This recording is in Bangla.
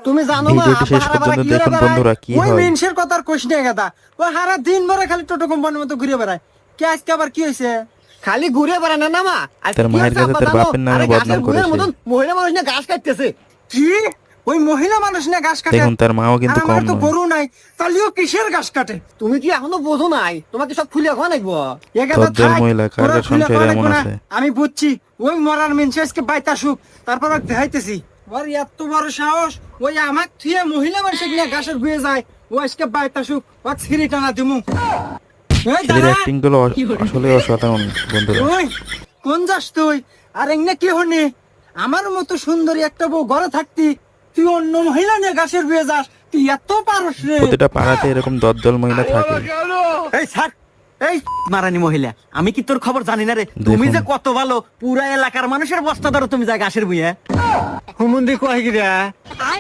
তুমি জানো না ভিডিওটি শেষ পর্যন্ত দেখুন বন্ধুরা, কি ওই হয়। মেনসের কথার কোশ নিয়ে গেদা ও সারা দিন ভরে খালি টোটো কোম্পানির মতো ঘুরে বেড়ায়। কে আজকে আবার কি হয়েছে? খালি ঘুরে বেড়ায় না না মা, তার মায়ের কাছে তার বাপের নামে বদনাম করেছে। মহিলা মানুষ না ঘাস কাটতেছে। কি ওই মহিলা মানুষ না ঘাস কাটে? দেখুন তার মাও কিন্তু আর কম আমার তো নয়। গরু নাই, তাহলেও কিসের ঘাস কাটে? তুমি কি এখনো বোঝো নাই? তোমাকে সব খুলে খাওয়া নাকবো। দজ্জাল মহিলা কার কার সংসারে এমন আছে। আমি বুঝছি ওই মরার মেনসেসকে বাইতা সুখ, তারপর দেখাইতেছি ওর এত বড় সাহস। ওই আমাক থুয়ে মহিলা মানুষ নিয়ে ঘাসের ঘুরে যায়, ও আজকে বাইতা সুখ ও ছিঁড়ি টানা দিমু। এই ছেলের দাঁড়া। অ্যাক্টিং গুলো আসলে অসাধারণ বন্ধুরা। ওই কোন যাস তুই? আর এমনি কি হনি? আমার মতো সুন্দরী একটা বউ ঘরে থাকতি, তুই অন্য মহিলা নিয়ে ঘাসের ঘুরে যাস? তুই এত পারস রে? প্রতিটা পাড়াতে এরকম দজ্জাল মহিলা থাকে। এই স্যার, এই মারানি মহিলা, আমি কি তোর খবর জানি না রে? তুমি দেখুন। যে কত ভালো, পুরা এলাকার মানুষের বস্তা ধরো তুমি যা ঘাসের বুয়ে হুমুন্দি কয় গিরা